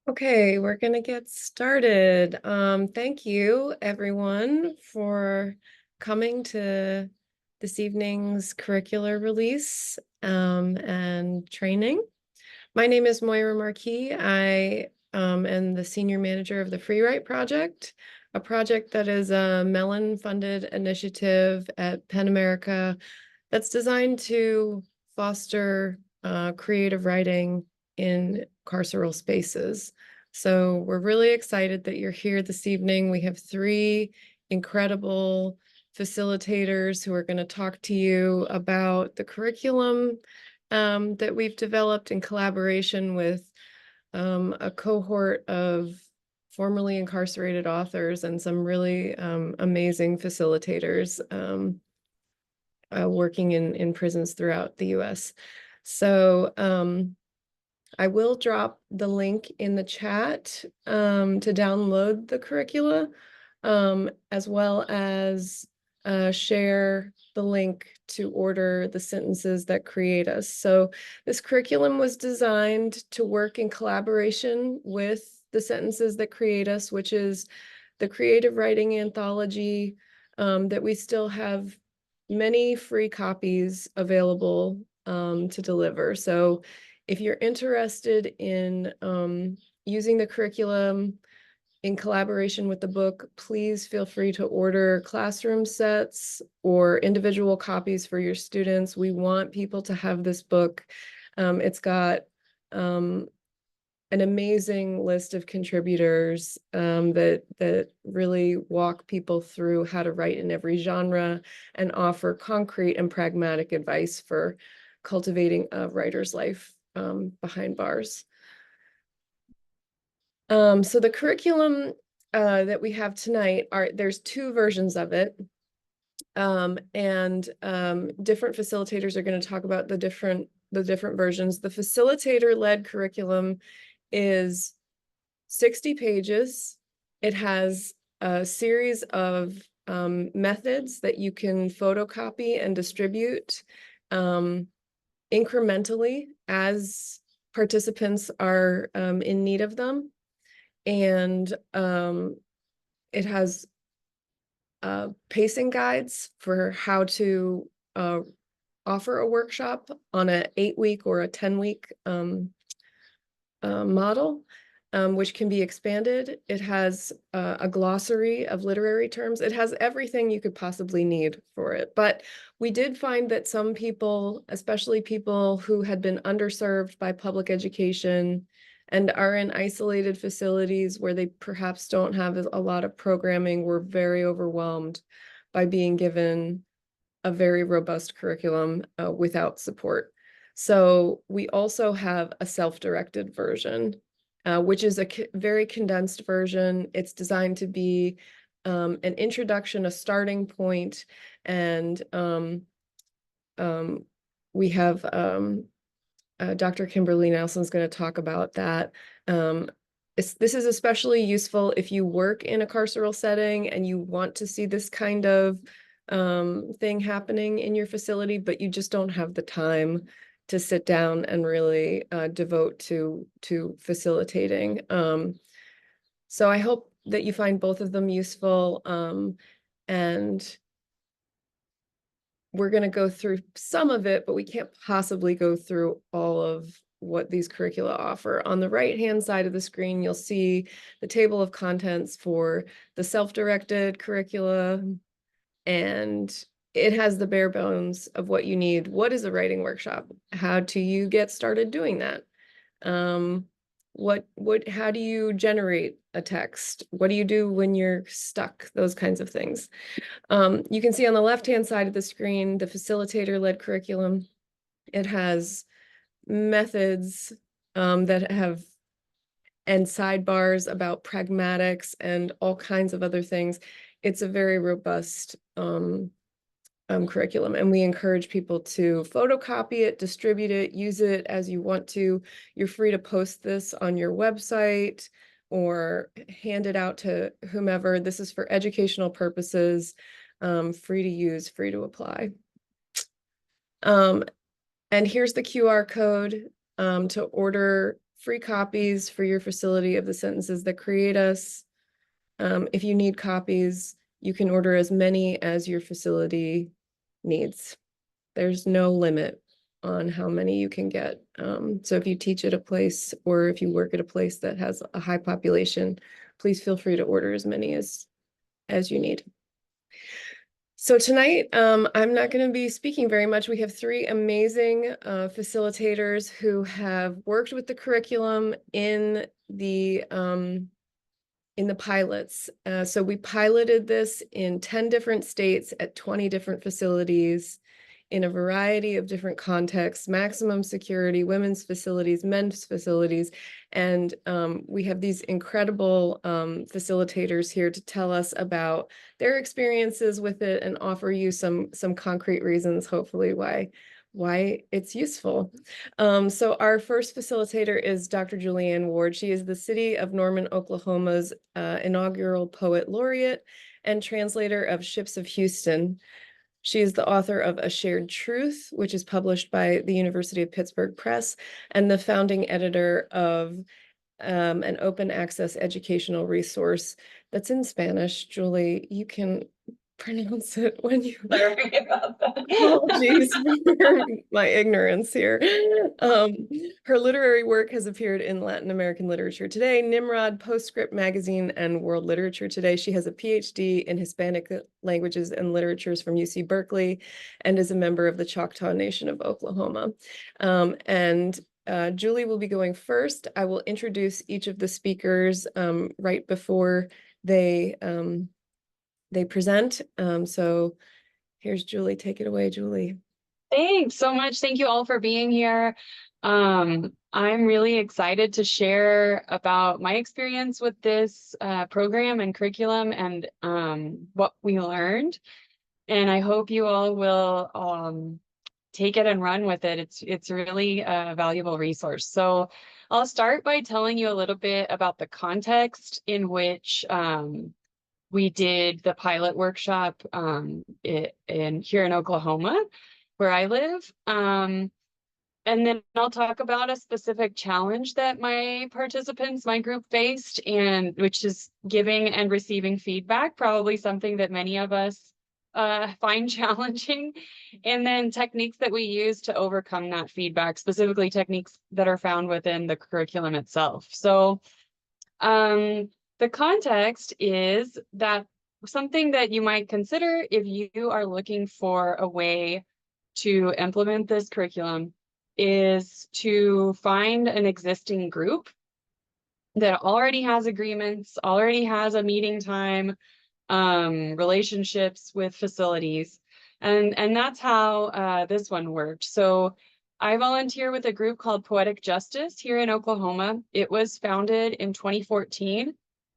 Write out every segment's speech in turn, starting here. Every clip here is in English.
Okay, we're gonna get started. Thank you, everyone, for coming to this evening's curricular release and training. My name is Moira Marquis. I am the senior manager of the Freewrite project, a project that is a Mellon-funded initiative at Penn America that's designed to foster creative writing in carceral spaces. So we're really excited that you're here this evening. We have three incredible facilitators who are going to talk to you about the curriculum that we've developed in collaboration with a cohort of formerly incarcerated authors and some really amazing facilitators working in prisons throughout the US. So I will drop the link in the chat to download the curricula, as well as share the link to order the sentences that create us. So this curriculum was designed to work in collaboration with the sentences that create us, which is the creative writing anthology that we still have many free copies available to deliver. So if you're interested in using the curriculum in collaboration with the book, please feel free to order classroom sets or individual copies for your students. We want people to have this book. It's got an amazing list of contributors that really walk people through how to write in every genre and offer concrete and pragmatic advice for cultivating a writer's life behind bars. So the curriculum that we have tonight there's two versions of it. And different facilitators are going to talk about the different versions. The facilitator-led curriculum is 60 pages. It has a series of methods that you can photocopy and distribute incrementally as participants are in need of them. And it has pacing guides for how to offer a workshop on an 8-week or a 10-week model, which can be expanded. It has a glossary of literary terms. It has everything you could possibly need for it. But we did find that some people, especially people who had been underserved by public education and are in isolated facilities where they perhaps don't have a lot of programming, were very overwhelmed by being given a very robust curriculum without support. So we also have a self-directed version, which is a very condensed version. It's designed to be an introduction, a starting point, and we have Dr. Kimberly Nelson's going to talk about that. This is especially useful if you work in a carceral setting and you want to see this kind of thing happening in your facility, but you just don't have the time to sit down and really devote to facilitating. So I hope that you find both of them useful, and we're going to go through some of it, but we can't possibly go through all of what these curricula offer. On the right-hand side of the screen, you'll see the table of contents for the self-directed curricula, and it has the bare bones of what you need. What is a writing workshop? How do you get started doing that? How do you generate a text? What do you do when you're stuck? Those kinds of things. You can see on the left-hand side of the screen, the facilitator-led curriculum. It has methods that have, and sidebars about pragmatics and all kinds of other things. It's a very robust curriculum, and we encourage people to photocopy it, distribute it, use it as you want to. You're free to post this on your website or hand it out to whomever. This is for educational purposes, free to use, free to apply. And here's the QR code to order free copies for your facility of the sentences that create us. If you need copies, you can order as many as your facility needs. There's no limit on how many you can get. So if you teach at a place or if you work at a place that has a high population, please feel free to order as many as you need. So tonight, I'm not going to be speaking very much. We have three amazing facilitators who have worked with the curriculum in the pilots. So we piloted this in 10 different states at 20 different facilities in a variety of different contexts: maximum security, women's facilities, men's facilities. And we have these incredible facilitators here to tell us about their experiences with it and offer you some concrete reasons, hopefully, why it's useful. So our first facilitator is Dr. Julianne Ward. She is the City of Norman, Oklahoma's inaugural poet laureate and translator of Ships of Houston. She is the author of A Shared Truth, which is published by the University of Pittsburgh Press, and the founding editor of an open access educational resource that's in Spanish. Julie, you can pronounce it when you... Sorry about that. Apologies for my ignorance here. Her literary work has appeared in Latin American Literature Today, Nimrod, Postscript Magazine, and World Literature Today. She has a PhD in Hispanic languages and literatures from UC Berkeley and is a member of the Choctaw Nation of Oklahoma. Julie will be going first. I will introduce each of the speakers right before they present. So here's Julie. Take it away, Julie. Thanks so much. Thank you all for being here. I'm really excited to share about my experience with this program and curriculum and what we learned. And I hope you all will take it and run with it. It's really a valuable resource. So I'll start by telling you a little bit about the context in which we did the pilot workshop here in Oklahoma, where I live. And then I'll talk about a specific challenge that my group faced, and which is giving and receiving feedback, probably something that many of us find challenging. And then techniques that we use to overcome that feedback, specifically techniques that are found within the curriculum itself. So the context is that something that you might consider if you are looking for a way to implement this curriculum is to find an existing group that already has agreements, already has a meeting time, relationships with facilities. And that's how this one worked. So I volunteer with a group called Poetic Justice here in Oklahoma. It was founded in 2014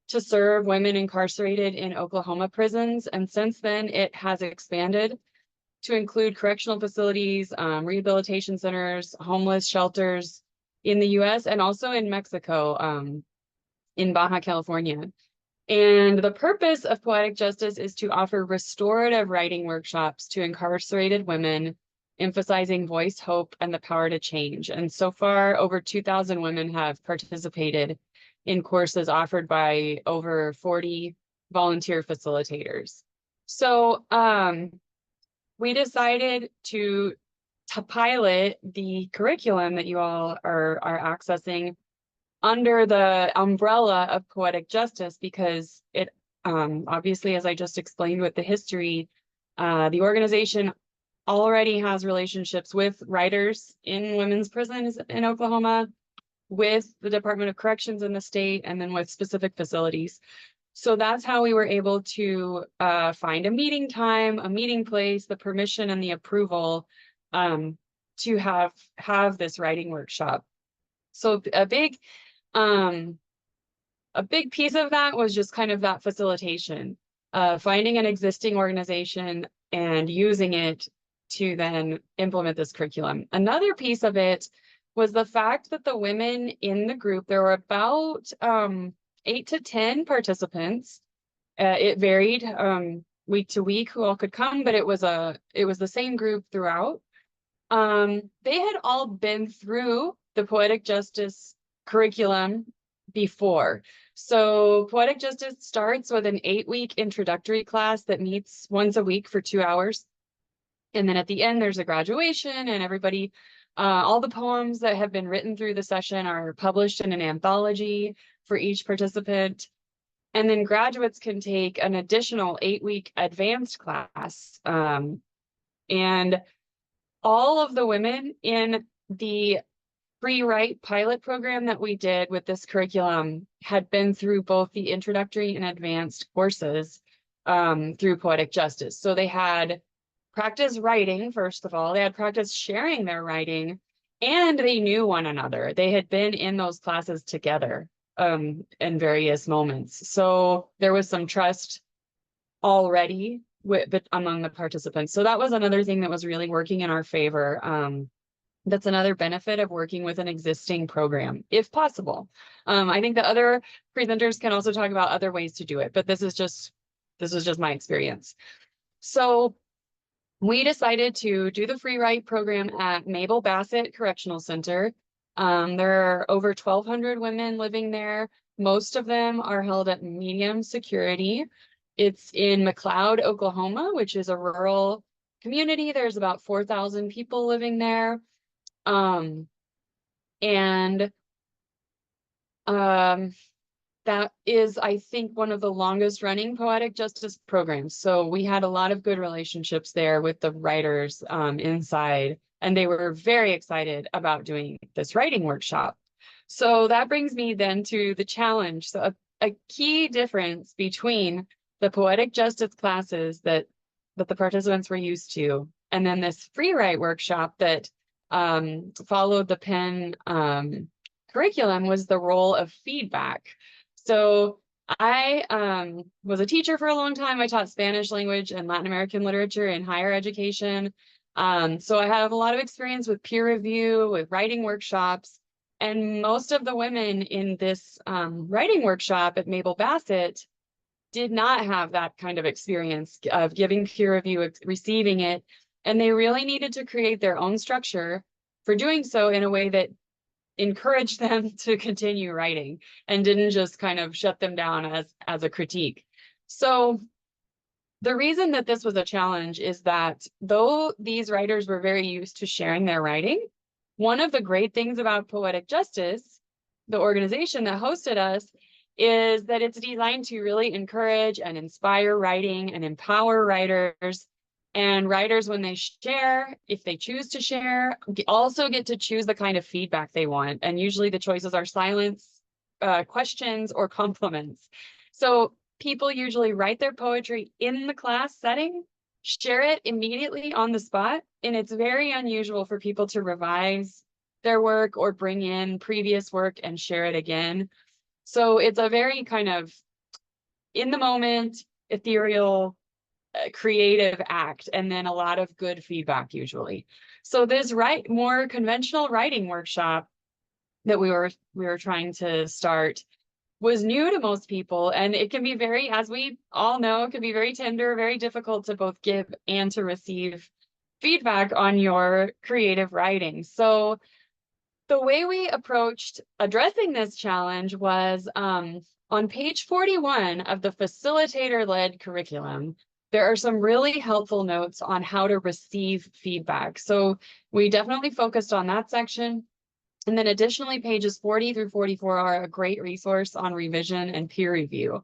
to serve women incarcerated in Oklahoma prisons. And since then, it has expanded to include correctional facilities, rehabilitation centers, homeless shelters in the US and also in Mexico, in Baja California. And the purpose of Poetic Justice is to offer restorative writing workshops to incarcerated women, emphasizing voice, hope, and the power to change. And so far, over 2,000 women have participated in courses offered by over 40 volunteer facilitators. So we decided to pilot the curriculum that you all are accessing under the umbrella of Poetic Justice, because it obviously, as I just explained with the history, the organization already has relationships with writers in women's prisons in Oklahoma, with the Department of Corrections in the state, and then with specific facilities. So that's how we were able to find a meeting time, a meeting place, the permission and the approval to have this writing workshop. So a big piece of that was just kind of that facilitation, finding an existing organization and using it to then implement this curriculum. Another piece of it was the fact that the women in the group, there were about 8 to 10 participants. It varied week to week who all could come, but it was the same group throughout. They had all been through the Poetic Justice curriculum before. So Poetic Justice starts with an 8-week introductory class that meets once a week for 2 hours. And then at the end, there's a graduation, and everybody, all the poems that have been written through the session are published in an anthology for each participant. And then graduates can take an additional 8-week advanced class. And all of the women in the Freewrite pilot program that we did with this curriculum had been through both the introductory and advanced courses through Poetic Justice. So they had practice writing, first of all, they had practice sharing their writing, and they knew one another. They had been in those classes together in various moments. So there was some trust already among the participants. So that was another thing that was really working in our favor. That's another benefit of working with an existing program, if possible. I think the other presenters can also talk about other ways to do it, but this is just my experience. So we decided to do the Freewrite program at Mabel Bassett Correctional Center. There are over 1,200 women living there. Most of them are held at medium security. It's in McLeod, Oklahoma, which is a rural community. There's about 4,000 people living there. That is, I think, one of the longest running Poetic Justice programs. So we had a lot of good relationships there with the writers inside, and they were very excited about doing this writing workshop. So that brings me then to the challenge. So a key difference between the Poetic Justice classes that the participants were used to, and then this Freewrite workshop that followed the Penn curriculum was the role of feedback. So I was a teacher for a long time. I taught Spanish language and Latin American literature in higher education. So I have a lot of experience with peer review, with writing workshops, and most of the women in this writing workshop at Mabel Bassett did not have that kind of experience of giving peer review, receiving it, and they really needed to create their own structure for doing so in a way that encouraged them to continue writing and didn't just kind of shut them down as a critique. So the reason that this was a challenge is that though these writers were very used to sharing their writing, one of the great things about Poetic Justice, the organization that hosted us, is that it's designed to really encourage and inspire writing and empower writers. And writers, when they share, if they choose to share, also get to choose the kind of feedback they want. And usually the choices are silence, questions, or compliments. So people usually write their poetry in the class setting, share it immediately on the spot. And it's very unusual for people to revise their work or bring in previous work and share it again. So it's a very kind of in the moment, ethereal, creative act, and then a lot of good feedback usually. So this more conventional writing workshop that we were trying to start was new to most people, and it can be very, as we all know, it can be very tender, very difficult to both give and to receive feedback on your creative writing. So the way we approached addressing this challenge was on page 41 of the facilitator-led curriculum. There are some really helpful notes on how to receive feedback. So we definitely focused on that section. And then additionally, pages 40 through 44 are a great resource on revision and peer review.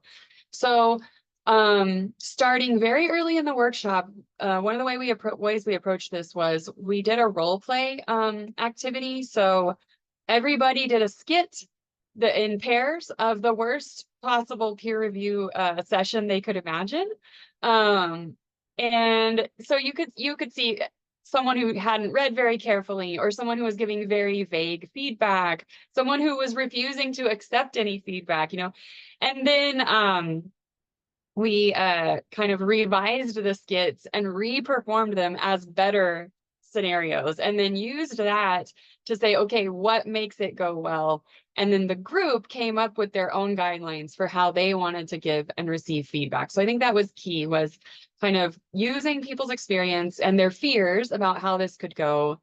So starting very early in the workshop, one of the ways we approached this was we did a role play activity. So everybody did a skit in pairs of the worst possible peer review session they could imagine. And so you could see someone who hadn't read very carefully, or someone who was giving very vague feedback, someone who was refusing to accept any feedback, and then we kind of revised the skits and re-performed them as better scenarios, and then used that to say, okay, what makes it go well? And then the group came up with their own guidelines for how they wanted to give and receive feedback. So I think that was key, was kind of using people's experience and their fears about how this could go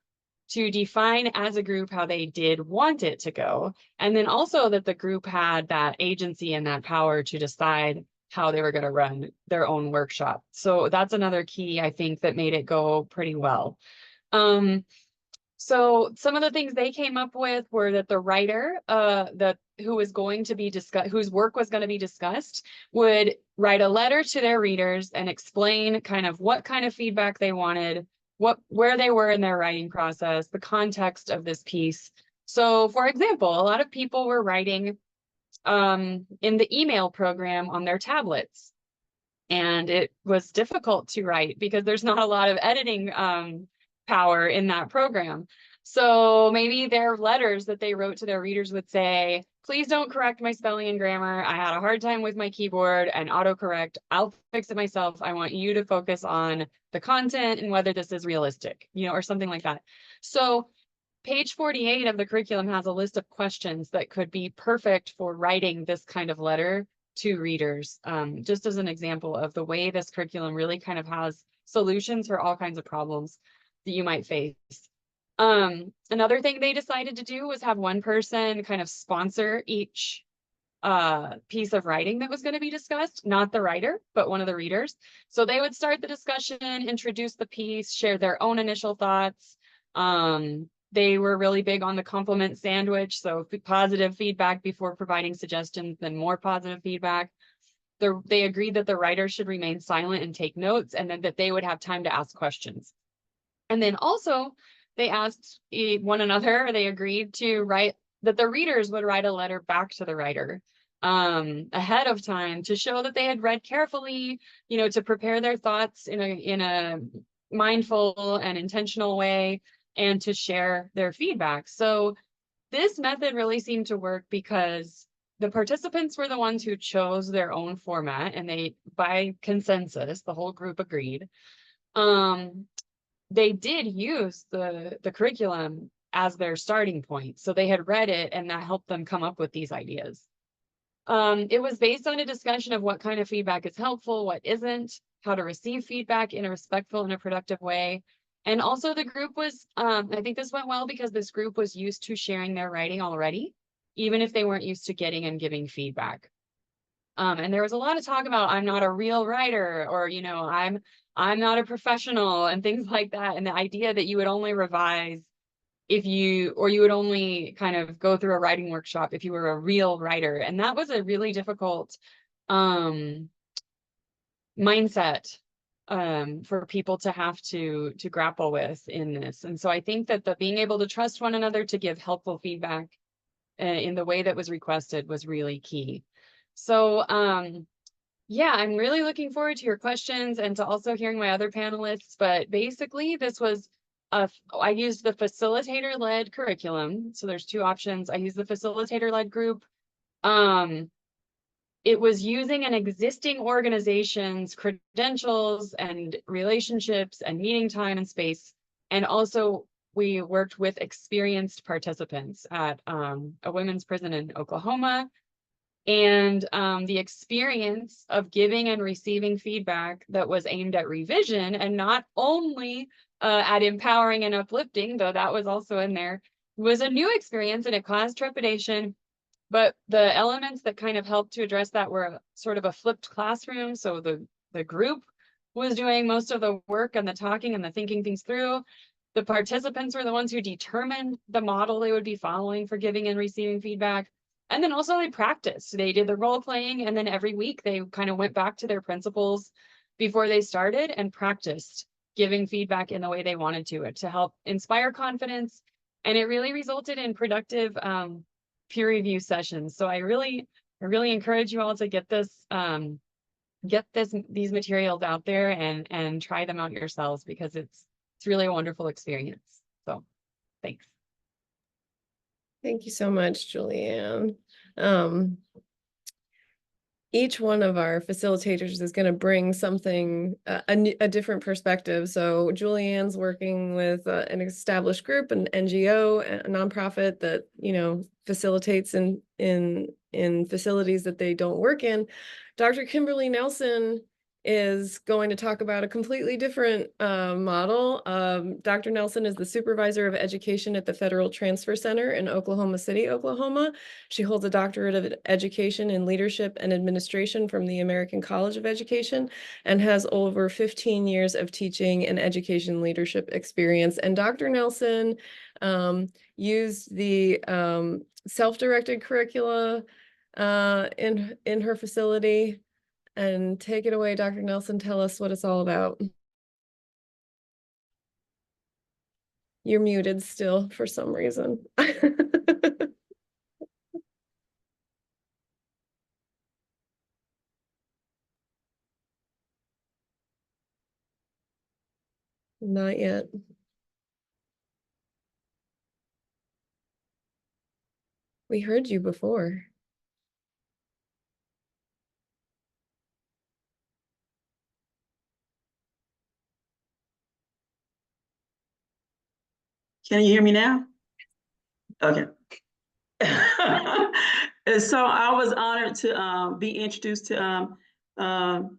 to define as a group how they did want it to go. And then also that the group had that agency and that power to decide how they were going to run their own workshop. So that's another key, I think, that made it go pretty well. So some of the things they came up with were that the writer, who was going to be discussed, whose work was going to be discussed, would write a letter to their readers and explain kind of what kind of feedback they wanted, where they were in their writing process, the context of this piece. So, for example, a lot of people were writing in the email program on their tablets, and it was difficult to write because there's not a lot of editing power in that program. So maybe their letters that they wrote to their readers would say, please don't correct my spelling and grammar. I had a hard time with my keyboard and autocorrect. I'll fix it myself. I want you to focus on the content and whether this is realistic, or something like that. So page 48 of the curriculum has a list of questions that could be perfect for writing this kind of letter to readers, just as an example of the way this curriculum really kind of has solutions for all kinds of problems that you might face. Another thing they decided to do was have one person kind of sponsor each piece of writing that was going to be discussed, not the writer, but one of the readers. So they would start the discussion, introduce the piece, share their own initial thoughts. They were really big on the compliment sandwich, so positive feedback before providing suggestions, then more positive feedback. They agreed that the writer should remain silent and take notes, and then that they would have time to ask questions. And then also, they asked one another, they agreed to write, that the readers would write a letter back to the writer ahead of time to show that they had read carefully, to prepare their thoughts in a mindful and intentional way, and to share their feedback. So this method really seemed to work because the participants were the ones who chose their own format, and they, by consensus, the whole group agreed. They did use the curriculum as their starting point. So they had read it, and that helped them come up with these ideas. It was based on a discussion of what kind of feedback is helpful, what isn't, how to receive feedback in a respectful and a productive way. And also the group was, I think this went well because this group was used to sharing their writing already, even if they weren't used to getting and giving feedback. And there was a lot of talk about, I'm not a real writer, or, I'm not a professional, and things like that. And the idea that you would only revise you would only kind of go through a writing workshop if you were a real writer. And that was a really difficult mindset for people to have to grapple with in this. And so I think that the being able to trust one another to give helpful feedback in the way that was requested was really key. So yeah, I'm really looking forward to your questions and to also hearing my other panelists. But basically, this was I used the facilitator-led curriculum. So there's two options. I used the facilitator-led group. It was using an existing organization's credentials and relationships and meeting time and space. And also, we worked with experienced participants at a women's prison in Oklahoma. And the experience of giving and receiving feedback that was aimed at revision and not only at empowering and uplifting, though that was also in there, was a new experience, and it caused trepidation. But the elements that kind of helped to address that were sort of a flipped classroom. So the group was doing most of the work and the talking and the thinking things through. The participants were the ones who determined the model they would be following for giving and receiving feedback. And then also they practiced. They did the role playing, and then every week they kind of went back to their principals before they started and practiced giving feedback in the way they wanted to help inspire confidence. And it really resulted in productive peer review sessions. So I really encourage you all to get these materials out there and try them out yourselves, because it's really a wonderful experience. So thanks. Thank you so much, Julianne. Each one of our facilitators is going to bring something, a different perspective. So Julianne's working with an established group, an NGO, a nonprofit that, facilitates in facilities that they don't work in. Dr. Kimberly Nelson is going to talk about a completely different model. Dr. Nelson is the supervisor of education at the Federal Transfer Center in Oklahoma City, Oklahoma. She holds a doctorate of education in leadership and administration from the American College of Education and has over 15 years of teaching and education leadership experience. And Dr. Nelson used the self-directed curricula in her facility. And take it away, Dr. Nelson, tell us what it's all about. You're muted still for some reason. Not yet. We heard you before. Can you hear me now? Okay. So I was honored to be introduced to Pan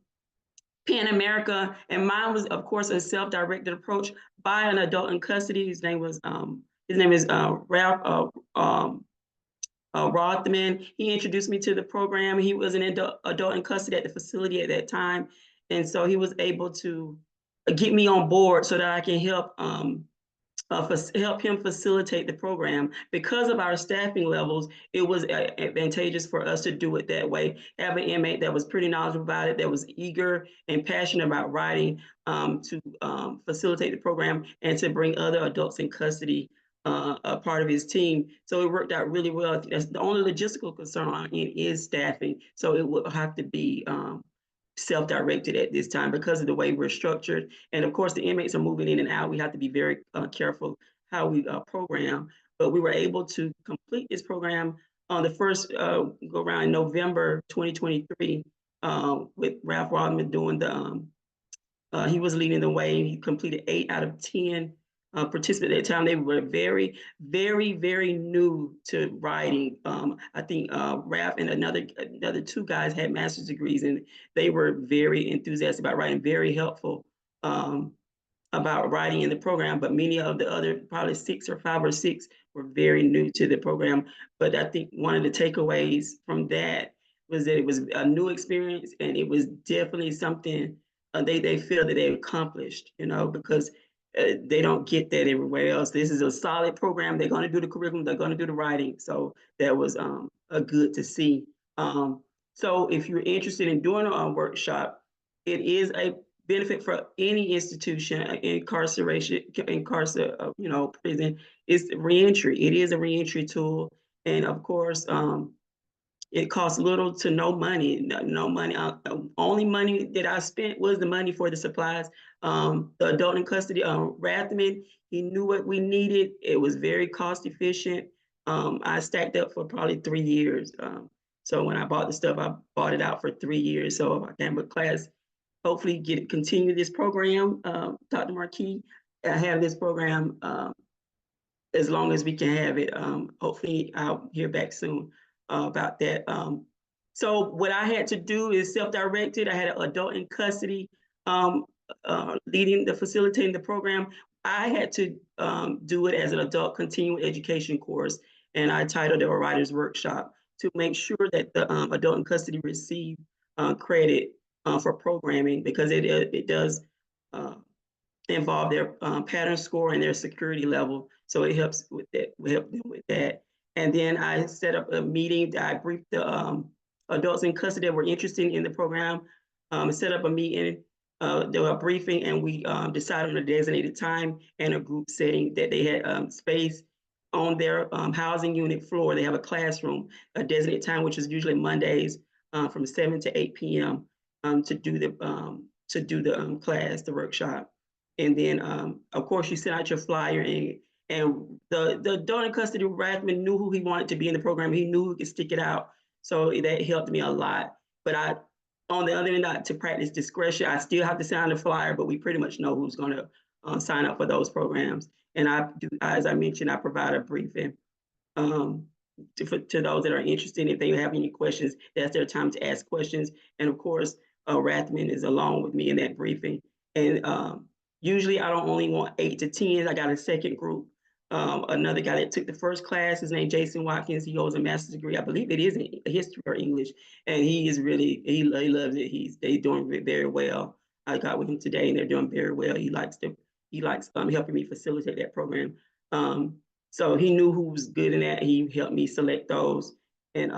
America, and mine was, of course, a self-directed approach by an adult in custody. His name is Ralph Rothman. He introduced me to the program. He was an adult in custody at the facility at that time, and so he was able to get me on board so that I can help help him facilitate the program. Because of our staffing levels, it was advantageous for us to do it that way. Have an inmate that was pretty knowledgeable about it, that was eager and passionate about writing, to facilitate the program and to bring other adults in custody a part of his team. So it worked out really well. That's the only logistical concern on it is staffing. So it will have to be self-directed at this time because of the way we're structured. And of course, the inmates are moving in and out. We have to be very careful how we program. But we were able to complete this program on the first go around in November 2023 with Ralph Rodman doing the, he was leading the way. He completed 8 out of 10 participants at that time. They were very, very, very new to writing. I think Ralph and another 2 guys had master's degrees, and they were very enthusiastic about writing, very helpful about writing in the program. But many of the other, probably 5 or 6, were very new to the program. But I think one of the takeaways from that was that it was a new experience, and it was definitely something they feel that they accomplished, you know, because they don't get that everywhere else. This is a solid program. They're going to do the curriculum. They're going to do the writing. So that was a good to see. So if you're interested in doing a workshop, it is a benefit for any institution, incarceration, prison. It's reentry. It is a reentry tool, and of course, it costs little to no money. No money. Only money that I spent was the money for the supplies. The adult in custody, Rathman, he knew what we needed. It was very cost efficient. I stacked up for probably 3 years. So when I bought the stuff, I bought it out for 3 years. So I can have a class, hopefully continue this program. Dr. Marquis, I have this program as long as we can have it. Hopefully I'll hear back soon about that. So what I had to do is self-directed. I had an adult in custody facilitating the program. I had to do it as an adult continuing education course, and I titled it a writer's workshop to make sure that the adult in custody receive credit for programming, because it does involve their pattern score and their security level. So it helps with that. We help them with that. And then I set up a meeting. I briefed the adults in custody that were interested in the program, set up a meeting, there were a briefing, and we decided on a designated time and a group setting that they had space on their housing unit floor. They have a classroom, a designated time, which is usually Mondays from 7 to 8 p.m. To do the class, the workshop. And then, of course, you send out your flyer, and the adult in custody, Rathman, knew who he wanted to be in the program. He knew who could stick it out. So that helped me a lot. But on the other end, to practice discretion, I still have to send out a flyer, but we pretty much know who's going to sign up for those programs. And I do, as I mentioned, I provide a briefing to those that are interested. If they have any questions, that's their time to ask questions. And of course, Rathman is along with me in that briefing. And usually I don't only want 8 to 10. I got a second group. Another guy that took the first class, his name Jason Watkins. He holds a master's degree. I believe it is in history or English, and he is really he loves it. They doing very well. I got with him today, and they're doing very well. He likes helping me facilitate that program. So he knew who was good in that. He helped me select those, and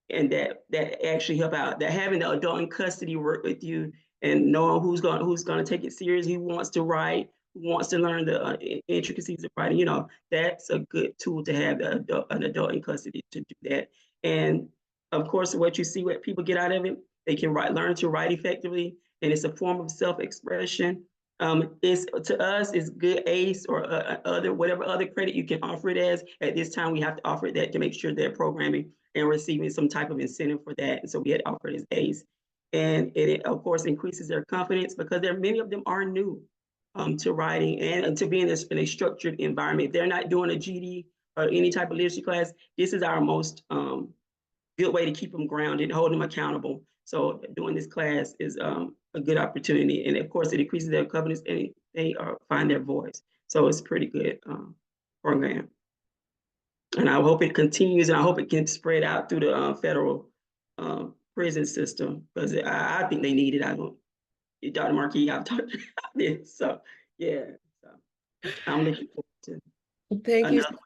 that actually help out. That having the adult in custody work with you and knowing who's going to take it serious, who wants to write, who wants to learn the intricacies of writing. That's a good tool to have an adult in custody to do that. And of course, what people get out of it, they can learn to write effectively, and it's a form of self-expression. It's to us, it's good ACE or whatever other credit you can offer it as. At this time, we have to offer that to make sure they're programming and receiving some type of incentive for that. And so we had offered as ACE. And it of course increases their confidence because many of them are new to writing and to being in a structured environment. If they're not doing a GD or any type of literacy class, this is our most good way to keep them grounded, hold them accountable. So doing this class is a good opportunity. And of course, it increases their confidence and they find their voice. So it's a pretty good program. And I hope it continues, and I hope it can spread out through the federal prison system, because I think they need it. Dr. Markey, I've talked about this. So yeah, so I'm looking forward to Thank you. another.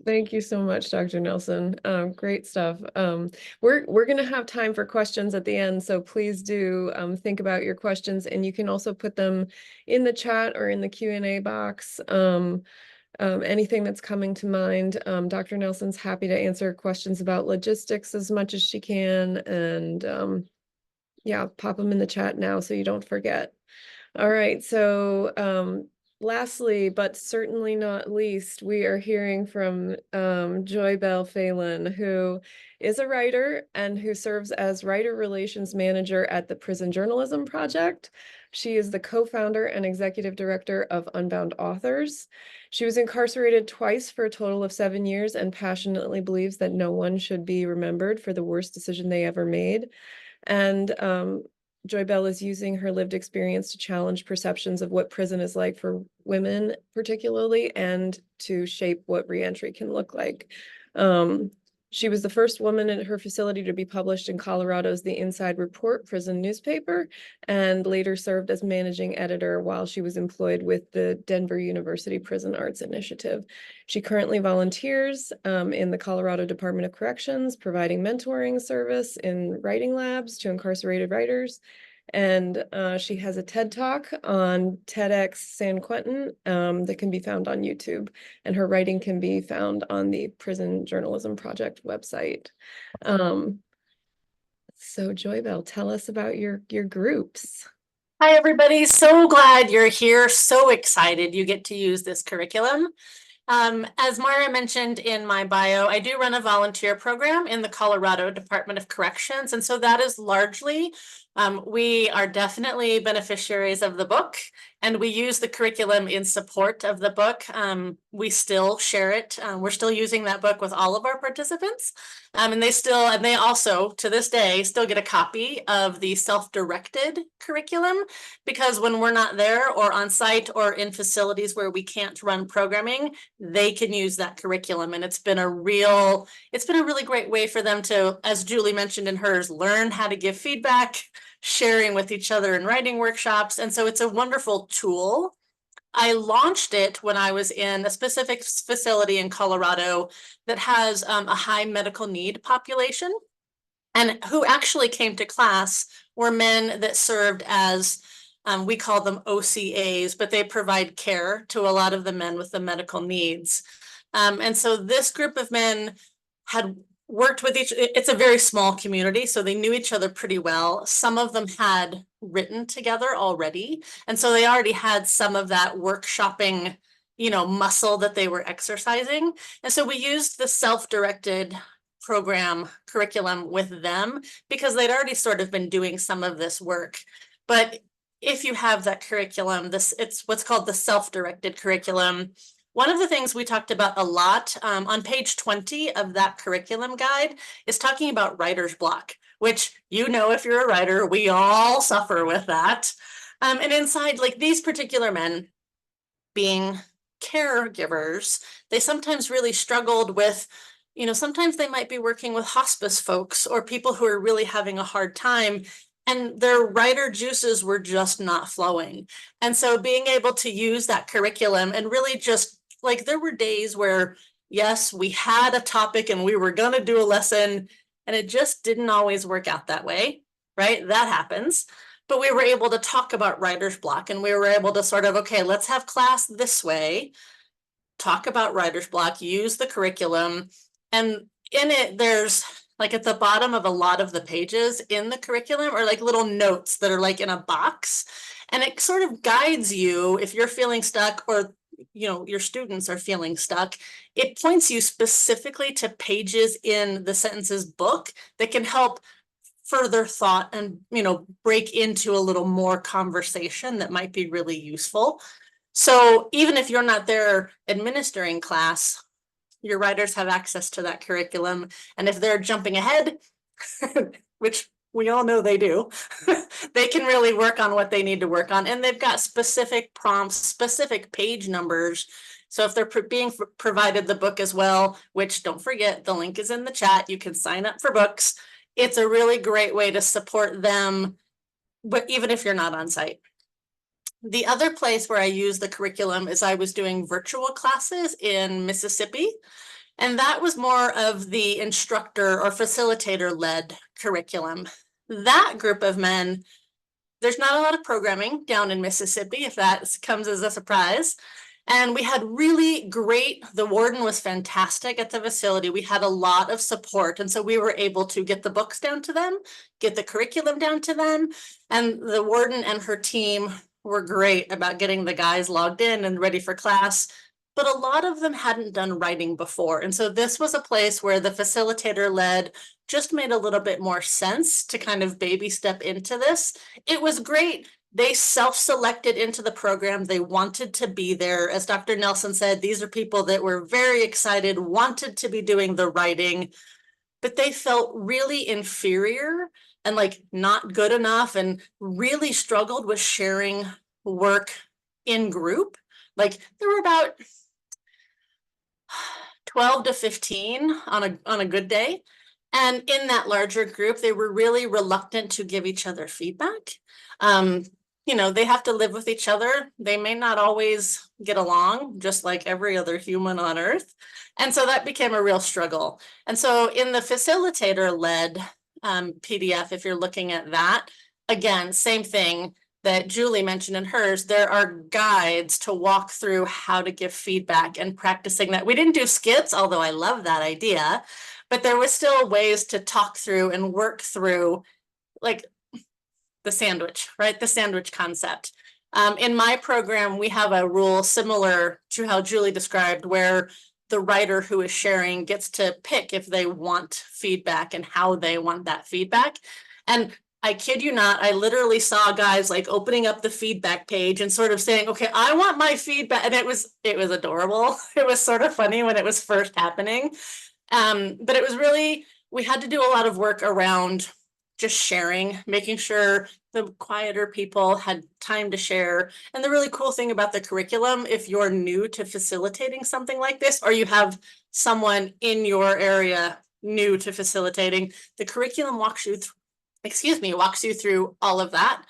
Thank you so much, Dr. Nelson. Great stuff. We're going to have time for questions at the end, so please do think about your questions, and you can also put them in the chat or in the Q&A box. Anything that's coming to mind. Dr. Nelson's happy to answer questions about logistics as much as she can, and yeah, pop them in the chat now so you don't forget. All right, so lastly, but certainly not least, we are hearing from Joy Bell Phelan, who is a writer and who serves as Writer Relations Manager at the Prison Journalism Project. She is the co-founder and executive director of Unbound Authors. She was incarcerated twice for a total of 7 years and passionately believes that no one should be remembered for the worst decision they ever made. And Joy Bell is using her lived experience to challenge perceptions of what prison is like for women particularly, and to shape what reentry can look like. She was the first woman at her facility to be published in Colorado's The Inside Report prison newspaper, and later served as managing editor while she was employed with the Denver University Prison Arts Initiative. She currently volunteers in the Colorado Department of Corrections, providing mentoring service in writing labs to incarcerated writers. And she has a TED Talk on TEDx San Quentin that can be found on YouTube. And her writing can be found on the Prison Journalism Project website. So Joy Bell, tell us about your groups. Hi, everybody. So glad you're here. So excited you get to use this curriculum. As Mara mentioned in my bio, I do run a volunteer program in the Colorado Department of Corrections. And so that is largely, we are definitely beneficiaries of the book, and we use the curriculum in support of the book. We still share it. We're still using that book with all of our participants. And they also, to this day, still get a copy of the self-directed curriculum, because when we're not there or on site or in facilities where we can't run programming, they can use that curriculum. And it's been a really great way for them to, as Julie mentioned in hers, learn how to give feedback, sharing with each other in writing workshops. And so it's a wonderful tool. I launched it when I was in a specific facility in Colorado that has a high medical need population, and who actually came to class were men that served as, we call them OCAs, but they provide care to a lot of the men with the medical needs. And so this group of men had worked with it's a very small community, so they knew each other pretty well. Some of them had written together already, and so they already had some of that workshopping, muscle that they were exercising. And so we used the self-directed program curriculum with them because they'd already sort of been doing some of this work. But if you have that curriculum, it's what's called the self-directed curriculum. One of the things we talked about a lot on page 20 of that curriculum guide is talking about writer's block. which, you know, if you're a writer, we all suffer with that. And inside, like these particular men being caregivers, they sometimes really struggled with, you know, sometimes they might be working with hospice folks or people who are really having a hard time, and their writer juices were just not flowing. And so being able to use that curriculum and really just like, there were days where, yes, we had a topic and we were going to do a lesson, and it just didn't always work out that way, right? That happens. But we were able to talk about writer's block, and we were able to sort of, okay, let's have class this way, talk about writer's block, use the curriculum. And in it, there's like at the bottom of a lot of the pages in the curriculum are like little notes that are like in a box. And it sort of guides you if you're feeling stuck, or you know, your students are feeling stuck. It points you specifically to pages in the sentences book that can help further thought and, you know, break into a little more conversation that might be really useful. So even if you're not there administering class, your writers have access to that curriculum. And if they're jumping ahead, which we all know they do, they can really work on what they need to work on. And they've got specific prompts, specific page numbers. So if they're being provided the book as well, which don't forget, the link is in the chat, you can sign up for books. It's a really great way to support them, but even if you're not on site. The other place where I use the curriculum is I was doing virtual classes in Mississippi, and that was more of the instructor or facilitator led curriculum. That group of men, there's not a lot of programming down in Mississippi, if that comes as a surprise. And we had really great, the warden was fantastic at the facility. We had a lot of support. And so we were able to get the books down to them, get the curriculum down to them. And the warden and her team were great about getting the guys logged in and ready for class. But a lot of them hadn't done writing before. And so this was a place where the facilitator led just made a little bit more sense to kind of baby step into this. It was great. They self-selected into the program. They wanted to be there. As Dr. Nelson said, these are people that were very excited, wanted to be doing the writing, but they felt really inferior and like not good enough, and really struggled with sharing work in group. Like there were about 12 to 15 on a good day. And in that larger group, they were really reluctant to give each other feedback. You know, they have to live with each other. They may not always get along, just like every other human on earth. And so that became a real struggle. And so in the facilitator-led PDF, if you're looking at that, again, same thing that Julie mentioned in hers, there are guides to walk through how to give feedback and practicing that. We didn't do skits, although I love that idea, but there was still ways to talk through and work through, like the sandwich, right? The sandwich concept. In my program, we have a rule similar to how Julie described, where the writer who is sharing gets to pick if they want feedback and how they want that feedback. And I kid you not, I literally saw guys like opening up the feedback page and sort of saying, okay, I want my feedback. And it was adorable. It was sort of funny when it was first happening. But it was really, we had to do a lot of work around just sharing, making sure the quieter people had time to share. And the really cool thing about the curriculum, if you're new to facilitating something like this, or you have someone in your area new to facilitating, the curriculum walks you through all of that,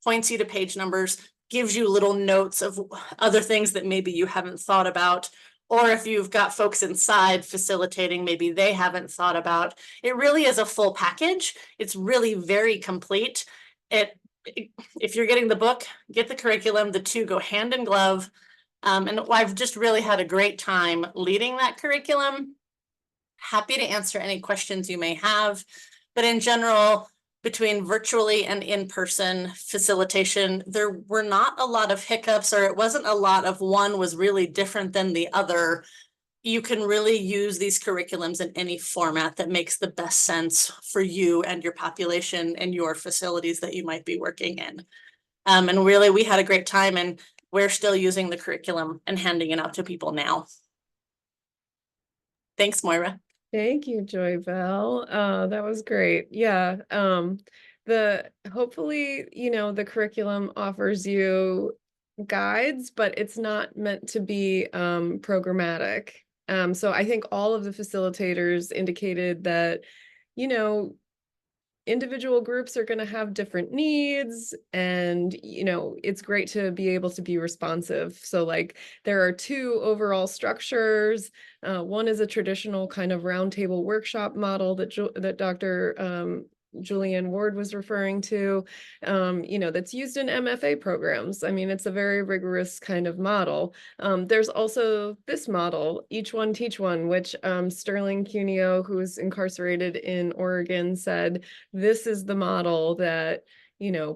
points you to page numbers, gives you little notes of other things that maybe you haven't thought about. Or if you've got folks inside facilitating, maybe they haven't thought about. It really is a full package. It's really very complete. If you're getting the book, get the curriculum. The two go hand in glove. And I've just really had a great time leading that curriculum. Happy to answer any questions you may have. But in general, between virtually and in-person facilitation, there were not a lot of hiccups, or it wasn't a lot of one was really different than the other. You can really use these curriculums in any format that makes the best sense for you and your population and your facilities that you might be working in. And really, we had a great time, and we're still using the curriculum and handing it out to people now. Thanks, Moira. Thank you, Joy Bell. That was great. Yeah. Hopefully, the curriculum offers you guides, but it's not meant to be programmatic. So I think all of the facilitators indicated that, you know, individual groups are going to have different needs, and it's great to be able to be responsive. So like there are two overall structures. One is a traditional kind of roundtable workshop model that Dr. Julianne Ward was referring to, that's used in MFA programs. I mean, it's a very rigorous kind of model. There's also this model, Each One Teach One, which Sterling Cuneo, who's incarcerated in Oregon, said this is the model that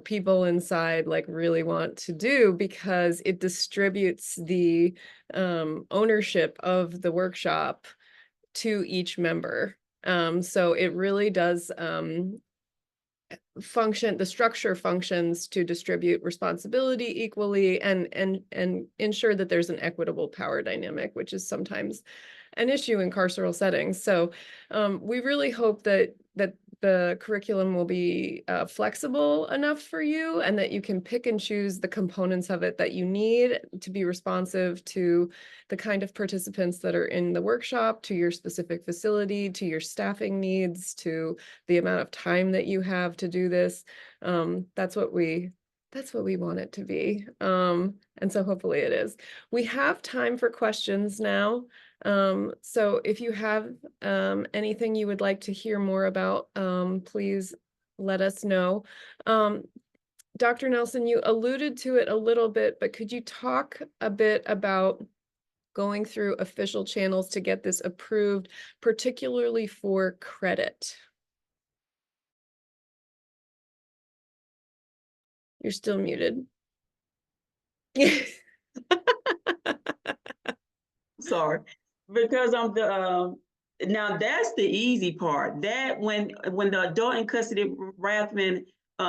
people inside like really want to do, because it distributes the ownership of the workshop to each member. So it really does the structure functions to distribute responsibility equally and ensure that there's an equitable power dynamic, which is sometimes an issue in carceral settings. So we really hope that the curriculum will be flexible enough for you, and that you can pick and choose the components of it that you need to be responsive to the kind of participants that are in the workshop, to your specific facility, to your staffing needs, to the amount of time that you have to do this. That's what we want it to be. And so hopefully it is. We have time for questions now. So if you have anything you would like to hear more about, please let us know. Dr. Nelson, you alluded to it a little bit, but could you talk a bit about going through official channels to get this approved, particularly for credit? You're still muted. Sorry, because I'm the now that's the easy part. That when the adult in custody Rathman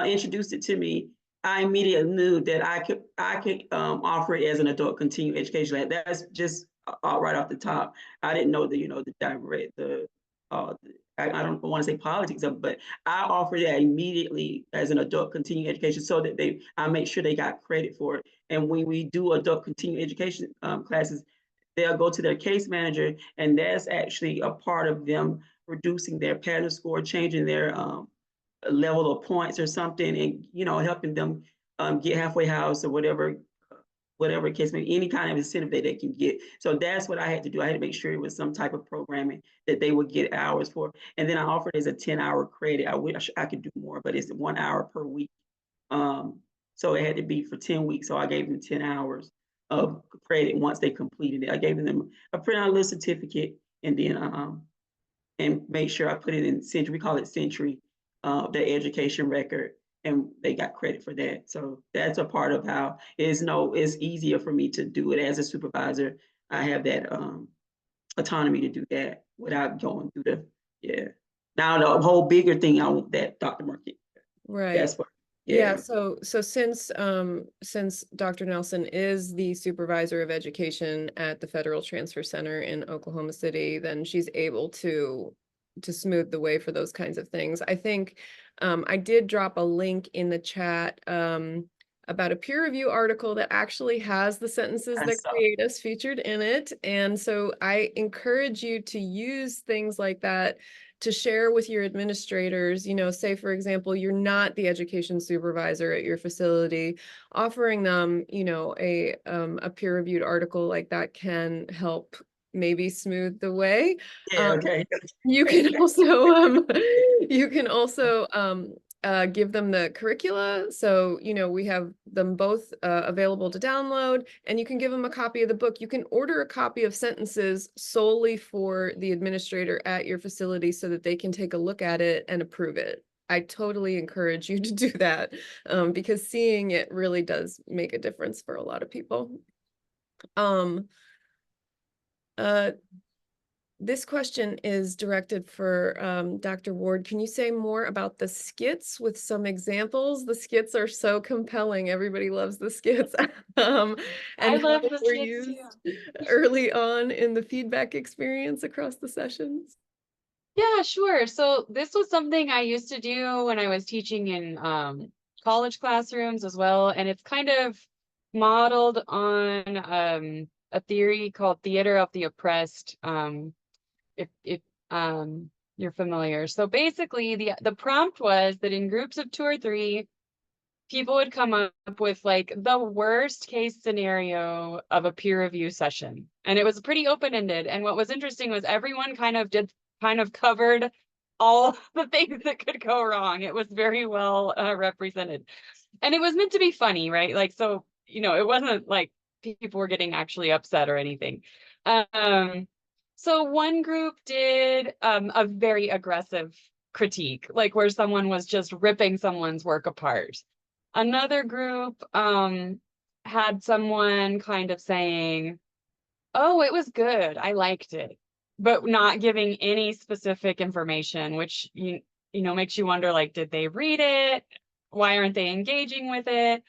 introduced it to me, I immediately knew that I could offer it as an adult continuing education lab. That's just right off the top. I didn't know the direct I don't want to say politics of, but I offered that immediately as an adult continuing education, so that I make sure they got credit for it. And when we do adult continuing education classes, they'll go to their case manager, and that's actually a part of them reducing their pattern score, changing their level of points or something, and helping them get halfway house or whatever case may be, any kind of incentive that they can get. So that's what I had to do. I had to make sure it was some type of programming that they would get hours for. And then I offered as a 10-hour credit. I wish I could do more, but it's 1 hour per week. So it had to be for 10 weeks. So I gave them 10 hours of credit once they completed it. I gave them a printout little certificate, and then and make sure I put it in Century. We call it Century, their education record, and they got credit for that. So that's a part of how it's easier for me to do it as a supervisor. I have that autonomy to do that without going through Now the whole bigger thing that Dr. Market. Right. That's what. Yeah. So since Dr. Nelson is the supervisor of education at the Federal Transfer Center in Oklahoma City, then she's able to smooth the way for those kinds of things. I think I did drop a link in the chat about a peer review article that actually has the sentences that create us featured in it. And so I encourage you to use things like that to share with your administrators. Say, for example, you're not the education supervisor at your facility, offering them, a peer-reviewed article like that can help maybe smooth the way. Yeah, okay. You can also give them the curricula. So, we have them both available to download, and you can give them a copy of the book. You can order a copy of sentences solely for the administrator at your facility so that they can take a look at it and approve it. I totally encourage you to do that because seeing it really does make a difference for a lot of people. This question is directed for Dr. Ward. Can you say more about the skits with some examples? The skits are so compelling. Everybody loves the skits. And I love how the they were skits used too. early on in the feedback experience across the sessions. Yeah, sure. So this was something I used to do when I was teaching in college classrooms as well. And it's kind of modeled on a theory called theater of the oppressed. If you're familiar. So basically the prompt was that in groups of 2 or 3, people would come up with like the worst case scenario of a peer review session. And it was pretty open-ended. And what was interesting was everyone kind of covered all the things that could go wrong. It was very well represented. And it was meant to be funny, right? Like, so, it wasn't like people were getting actually upset or anything. So one group did a very aggressive critique, like where someone was just ripping someone's work apart. Another group had someone kind of saying, "Oh, it was good. I liked it," but not giving any specific information, which makes you wonder, like, did they read it? Why aren't they engaging with it?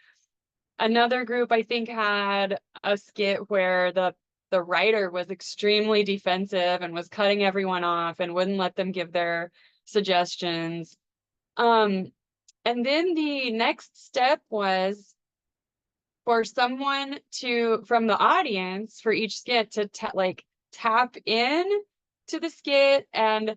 Another group, I think, had a skit where the writer was extremely defensive and was cutting everyone off and wouldn't let them give their suggestions. And then the next step was for someone from the audience, for each skit to tap in to the skit, and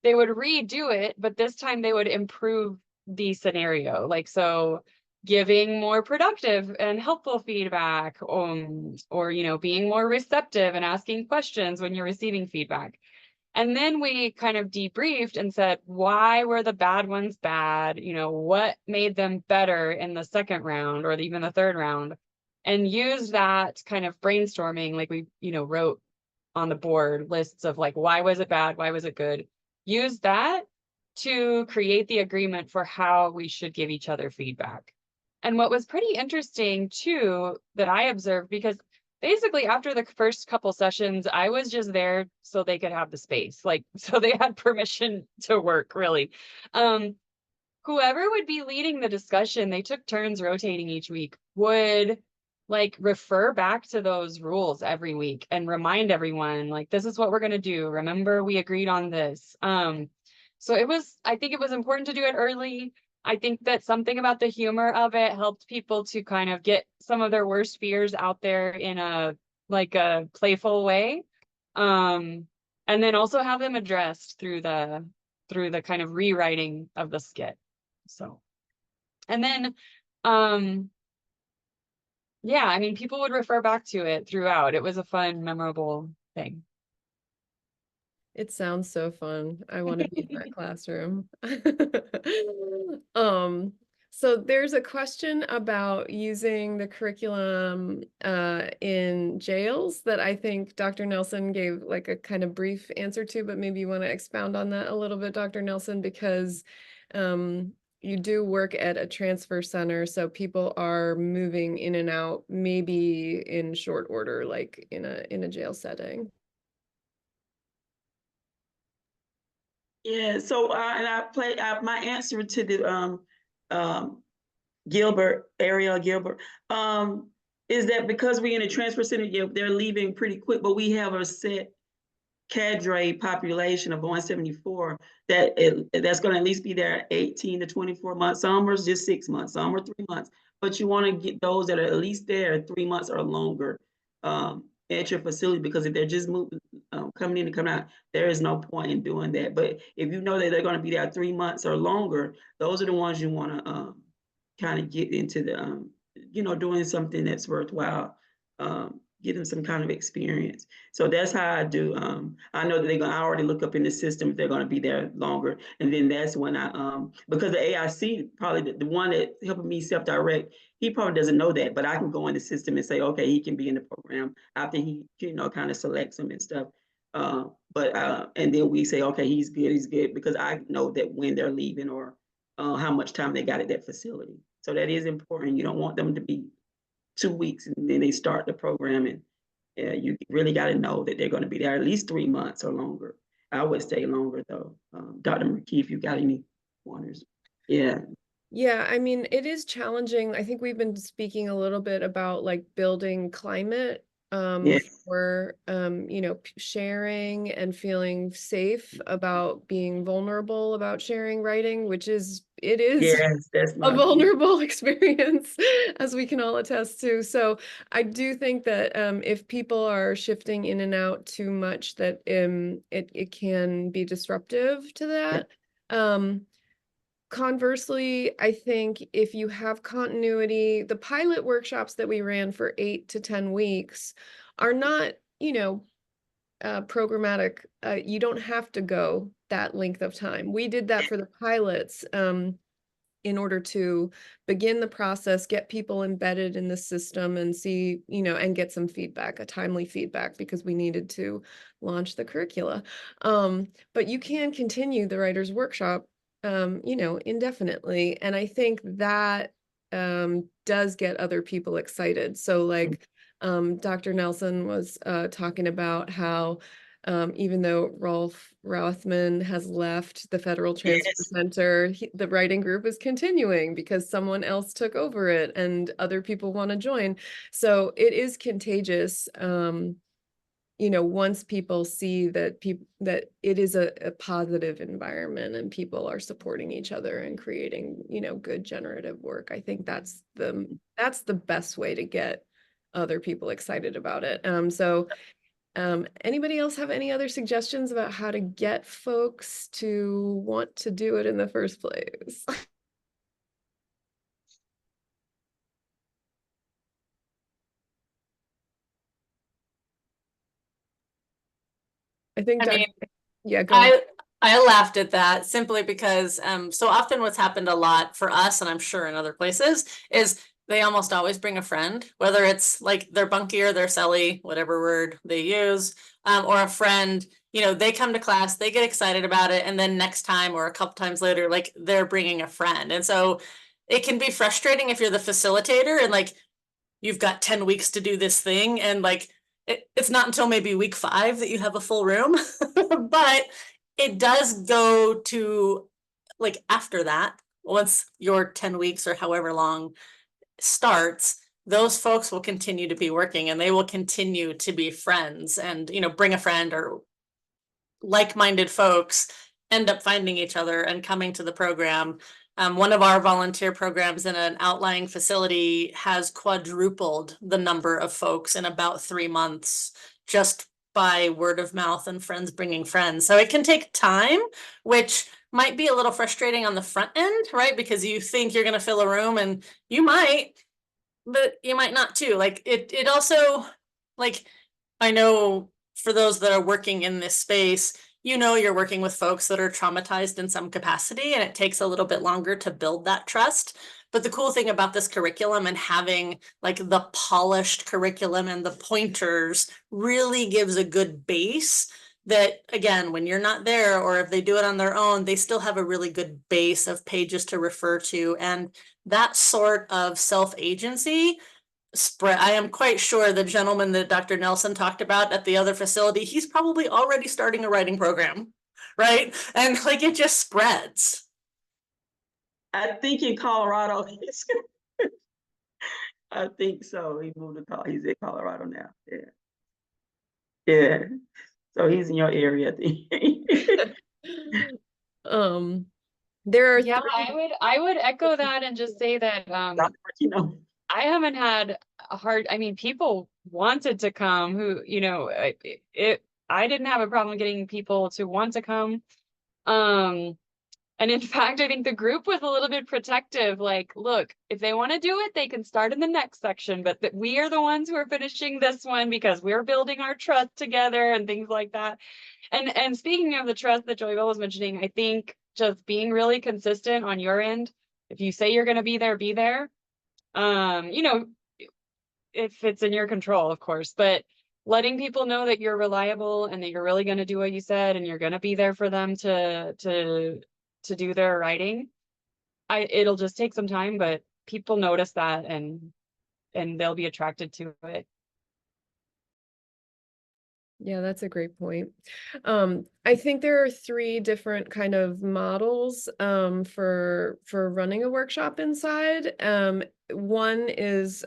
they would redo it, but this time they would improve the scenario. Like, so giving more productive and helpful feedback, or, being more receptive and asking questions when you're receiving feedback. And then we kind of debriefed and said, why were the bad ones bad? What made them better in the second round or even the third round? And used that kind of brainstorming, like we, wrote on the board lists of like, why was it bad? Why was it good? Use that to create the agreement for how we should give each other feedback. And what was pretty interesting too, that I observed, because basically after the first couple sessions, I was just there so they could have the space, like, so they had permission to work, really. Whoever would be leading the discussion, they took turns rotating each week, would like refer back to those rules every week and remind everyone, like, this is what we're going to do. Remember, we agreed on this. So I think it was important to do it early. I think that something about the humor of it helped people to kind of get some of their worst fears out there in a playful way. And then also have them addressed through the kind of rewriting of the skit. So, and then, yeah, I mean, people would refer back to it throughout. It was a fun, memorable thing. It sounds so fun. I want to be in that classroom. So there's a question about using the curriculum in jails that I think Dr. Nelson gave like a kind of brief answer to, but maybe you want to expound on that a little bit, Dr. Nelson, because you do work at a transfer center, so people are moving in and out, maybe in short order, like in a jail setting. Yeah, so my answer to the Gilbert is that because we're in a transfer center, yeah, they're leaving pretty quick, but we have a set cadre population of 174 that's going to at least be there 18 to 24 months. Some are just 6 months, some are 3 months, but you want to get those that are at least there 3 months or longer at your facility, because if they're just moving, coming in and coming out, there is no point in doing that. But if you know that they're going to be there 3 months or longer, those are the ones you want to kind of get into the doing something that's worthwhile, getting some kind of experience. So that's how I do. I know that I already look up in the system if they're going to be there longer, and then that's when I because the AIC, probably the one that helping me self-direct, he probably doesn't know that, but I can go in the system and say, okay, he can be in the program after he kind of selects them and stuff. And then we say, okay, he's good, because I know that when they're leaving or how much time they got at that facility. So that is important. You don't want them to be 2 weeks and then they start the program, and you really got to know that they're going to be there at least 3 months or longer. I would stay longer though. Dr. McKee, if you got any pointers. Yeah. Yeah, I mean, it is challenging. I think we've been speaking a little bit about like building climate Yes. for, you know, sharing and feeling safe about being vulnerable about sharing writing, which is, it is Yes, that's a my vulnerable experience, as we can all attest to. So I do think that if people are shifting in and out too much, that it can be disruptive to yeah. that. Conversely, I think if you have continuity, the pilot workshops that we ran for 8 to 10 weeks are not, you know, programmatic. You don't have to go that length of time. We did that for the pilots. In order to begin the process, get people embedded in the system and see, you know, and get some feedback, a timely feedback, because we needed to launch the curricula. But you can continue the writer's workshop, you know, indefinitely. And I think that does get other people excited. So like Dr. Nelson was talking about how even though Rolf Rothman has left the Federal Transfer Yes. Center, the writing group is continuing because someone else took over it and other people want to join. So it is contagious. You know, once people see that that it is a positive environment and people are supporting each other and creating, you know, good generative work, I think that's the best way to get other people excited about it. Anybody else have any other suggestions about how to get folks to want to do it in the first place? I think, I mean, yeah, go ahead. I laughed at that simply because so often what's happened a lot for us, and I'm sure in other places, is they almost always bring a friend, whether it's like their bunkie or their celly, whatever word they use, or a friend. You know, they come to class, they get excited about it, and then next time or a couple times later, like they're bringing a friend. And so it can be frustrating if you're the facilitator and like you've got 10 weeks to do this thing, and like it's not until maybe week 5 that you have a full room. But it does go to like after that, once your 10 weeks or however long starts, those folks will continue to be working and they will continue to be friends and, you know, bring a friend, or like-minded folks end up finding each other and coming to the program. One of our volunteer programs in an outlying facility has quadrupled the number of folks in about 3 months, just by word of mouth and friends bringing friends. So it can take time, which might be a little frustrating on the front end, right? Because you think you're going to fill a room and you might, but you might not too. Like it also, like, I know for those that are working in this space, you know, you're working with folks that are traumatized in some capacity, and it takes a little bit longer to build that trust. But the cool thing about this curriculum and having like the polished curriculum and the pointers really gives a good base that, again, when you're not there, or if they do it on their own, they still have a really good base of pages to refer to. And that sort of self-agency spread. I am quite sure the gentleman that Dr. Nelson talked about at the other facility, he's probably already starting a writing program, right? And like it just spreads. I think in Colorado, I think so. He moved to Colorado. He's in Colorado now. Yeah. Yeah. So he's in your area, I think. There are Yeah, three. I would echo that and just say that You know. I haven't had a hard, I mean, people wanted to come who, you know, I didn't have a problem getting people to want to come. And in fact, I think the group was a little bit protective. Like, look, if they want to do it, they can start in the next section, but that we are the ones who are finishing this one because we're building our trust together and things like that. And speaking of the trust that Joybell was mentioning, I think just being really consistent on your end. If you say you're going to be there, be there. You know, if it's in your control, of course, but letting people know that you're reliable and that you're really going to do what you said and you're going to be there for them to do their writing. It'll just take some time, but people notice that and they'll be attracted to it. Yeah, that's a great point. I think there are 3 different kind of models for running a workshop inside. One is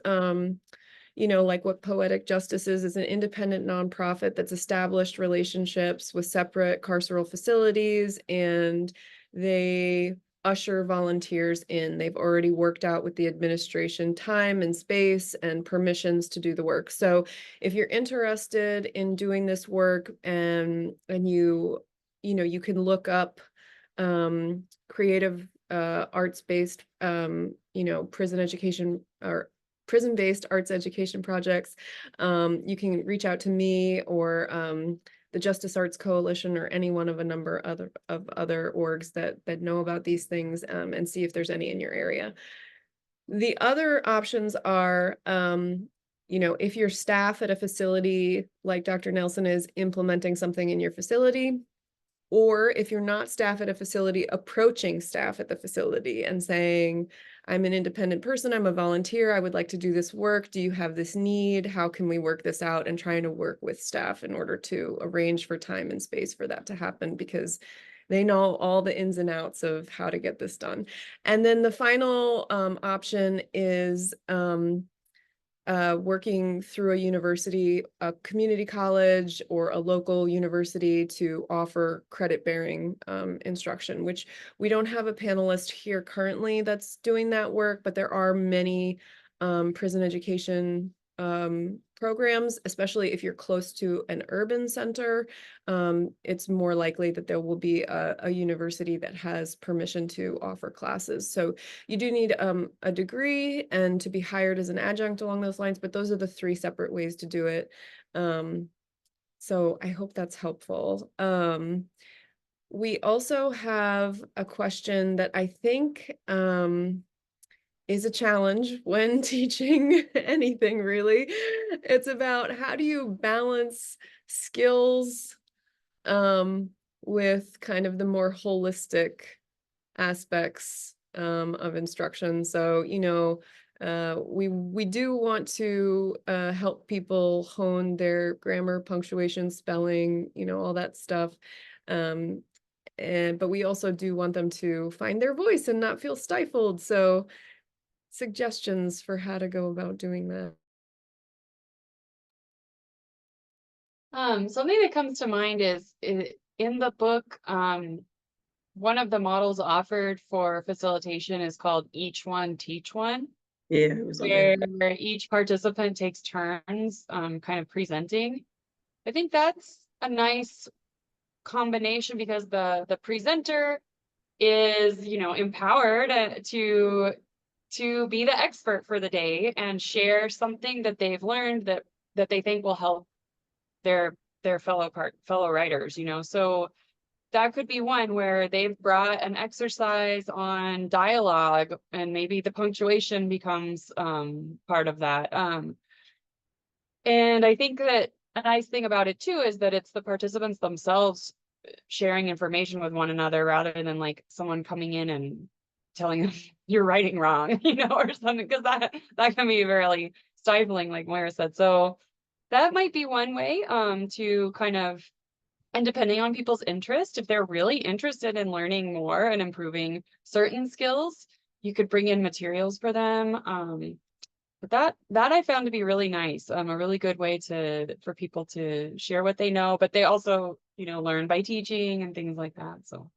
like what Poetic Justice is an independent nonprofit that's established relationships with separate carceral facilities, and they usher volunteers in. They've already worked out with the administration time and space and permissions to do the work. So if you're interested in doing this work, and you can look up creative arts-based prison education or prison-based arts education projects, you can reach out to me or the Justice Arts Coalition or any one of a number of other orgs that know about these things, and see if there's any in your area. The other options are, if your staff at a facility like Dr. Nelson is implementing something in your facility, or if you're not staff at a facility, approaching staff at the facility and saying, I'm an independent person, I'm a volunteer, I would like to do this work. Do you have this need? How can we work this out? And trying to work with staff in order to arrange for time and space for that to happen, because they know all the ins and outs of how to get this done. And then the final option is working through a university, a community college, or a local university to offer credit-bearing instruction, which we don't have a panelist here currently that's doing that work, but there are many prison education programs, especially if you're close to an urban center. It's more likely that there will be a university that has permission to offer classes. So you do need a degree and to be hired as an adjunct along those lines, but those are the 3 separate ways to do it. So I hope that's helpful. We also have a question that I think is a challenge when teaching anything, really. It's about how do you balance skills with kind of the more holistic aspects of instruction. So, we do want to help people hone their grammar, punctuation, spelling, all that stuff. But we also do want them to find their voice and not feel stifled. So suggestions for how to go about doing that. Something that comes to mind is in the book, one of the models offered for facilitation is called Each One, Teach One. Yeah, it was on there. Where each participant takes turns kind of presenting. I think that's a nice combination, because the presenter is, empowered to be the expert for the day and share something that they've learned that they think will help their fellow writers, so that could be one where they've brought an exercise on dialogue, and maybe the punctuation becomes part of that. And I think that a nice thing about it too is that it's the participants themselves sharing information with one another, rather than like someone coming in and telling them you're writing wrong, or something, because that can be really stifling, like Moira said. So that might be one way to kind of, and depending on people's interest, if they're really interested in learning more and improving certain skills, you could bring in materials for them. But that I found to be really nice, a really good way for people to share what they know, but they also, learn by teaching and things like that. So.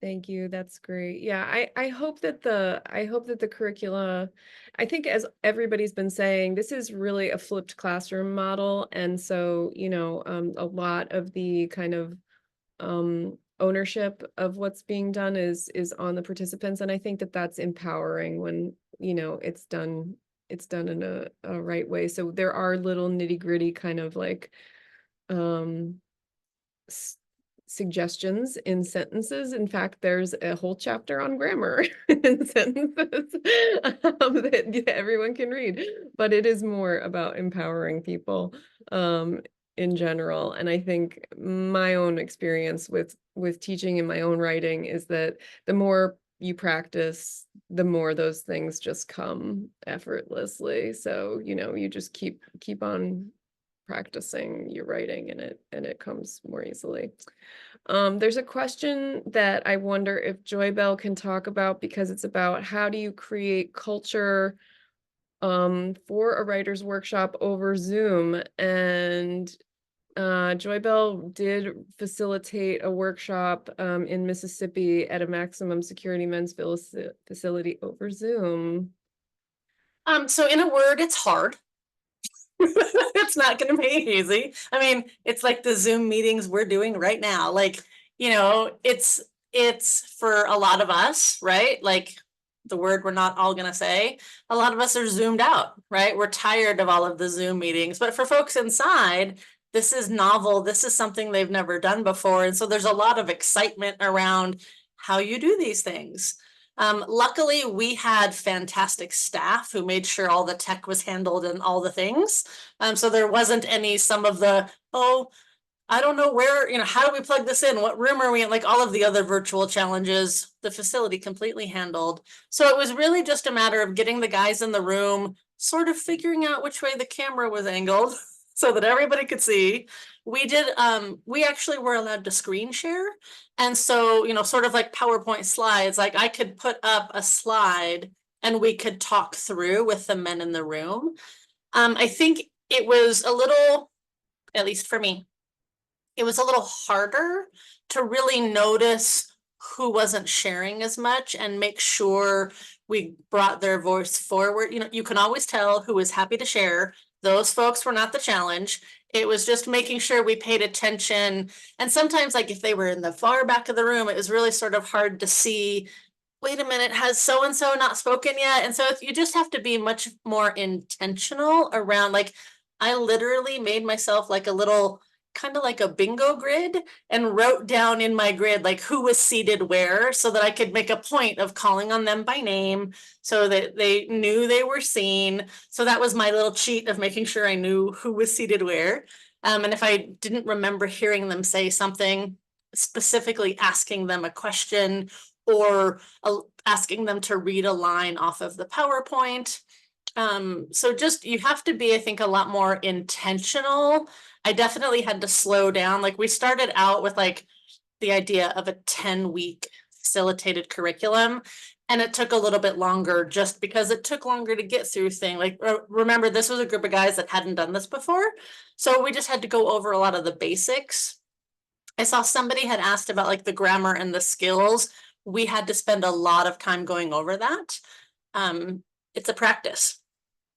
Thank you. That's great. Yeah, I hope that the curricula, I think, as everybody's been saying, this is really a flipped classroom model. And so, a lot of the kind of ownership of what's being done is on the participants. And I think that that's empowering when, it's done in a right way. So there are little nitty-gritty kind of like suggestions in sentences. In fact, there's a whole chapter on grammar in sentences that everyone can read, but it is more about empowering people in general. And I think my own experience with teaching and my own writing is that the more you practice, the more those things just come effortlessly. So, you just keep on practicing your writing, and it comes more easily. There's a question that I wonder if Joy Bell can talk about, because it's about how do you create culture for a writer's workshop over Zoom. And Joy Bell did facilitate a workshop in Mississippi at a maximum security men's facility over Zoom. So in a word, it's hard. It's not going to be easy. I mean, it's like the Zoom meetings we're doing right now. Like, you know, it's for a lot of us, right? Like the word we're not all going to say, a lot of us are zoomed out, right? We're tired of all of the Zoom meetings, but for folks inside, this is novel. This is something they've never done before. And so there's a lot of excitement around how you do these things. Luckily, we had fantastic staff who made sure all the tech was handled and all the things. So there wasn't some of the, oh, I don't know where, you know, how do we plug this in? What room are we in? Like all of the other virtual challenges, the facility completely handled. So it was really just a matter of getting the guys in the room, sort of figuring out which way the camera was angled so that everybody could see. We actually were allowed to screen share. And so, you know, sort of like PowerPoint slides, like I could put up a slide and we could talk through with the men in the room. I think it was a little, at least for me, it was a little harder to really notice who wasn't sharing as much and make sure we brought their voice forward. You know, you can always tell who was happy to share. Those folks were not the challenge. It was just making sure we paid attention. And sometimes, like if they were in the far back of the room, it was really sort of hard to see, wait a minute, has so-and-so not spoken yet? And so you just have to be much more intentional around, like, I literally made myself like a little, kind of like a bingo grid, and wrote down in my grid like who was seated where, so that I could make a point of calling on them by name so that they knew they were seen. So that was my little cheat of making sure I knew who was seated where. And if I didn't remember hearing them say something, specifically asking them a question or asking them to read a line off of the PowerPoint. So just, you have to be, I think, a lot more intentional. I definitely had to slow down. Like we started out with like the idea of a 10-week facilitated curriculum, and it took a little bit longer just because it took longer to get through things. Like remember, this was a group of guys that hadn't done this before. So we just had to go over a lot of the basics. I saw somebody had asked about like the grammar and the skills. We had to spend a lot of time going over that. It's a practice,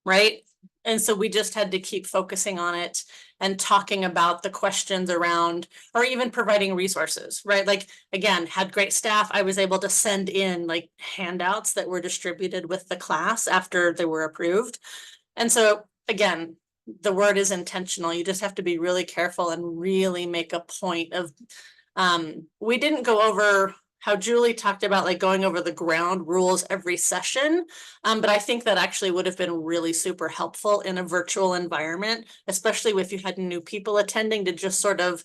right? And so we just had to keep focusing on it and talking about the questions around, or even providing resources, right? Like, again, had great staff. I was able to send in like handouts that were distributed with the class after they were approved. And so again, the word is intentional. You just have to be really careful and really make a point of, we didn't go over how Julie talked about like going over the ground rules every session. But I think that actually would have been really super helpful in a virtual environment, especially if you had new people attending, to just sort of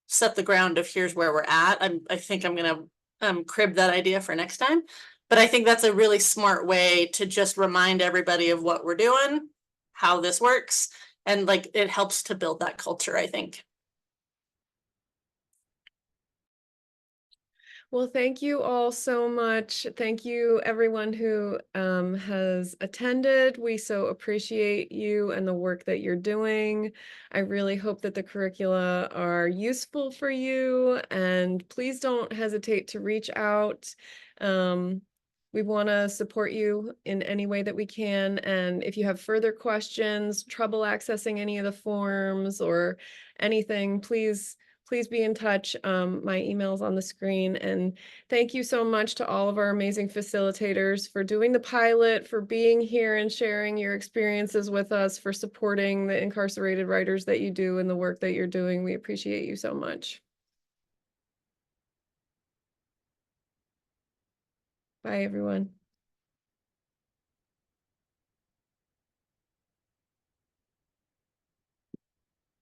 set the ground of here's where we're at. I think I'm going to crib that idea for next time. But I think that's a really smart way to just remind everybody of what we're doing, how this works, and like it helps to build that culture, I think. Well, thank you all so much. Thank you, everyone who has attended. We so appreciate you and the work that you're doing. I really hope that the curricula are useful for you, and please don't hesitate to reach out. We want to support you in any way that we can. And if you have further questions, trouble accessing any of the forms or anything, please be in touch. My email's on the screen. And thank you so much to all of our amazing facilitators for doing the pilot, for being here and sharing your experiences with us, for supporting the incarcerated writers that you do and the work that you're doing. We appreciate you so much. Bye, everyone.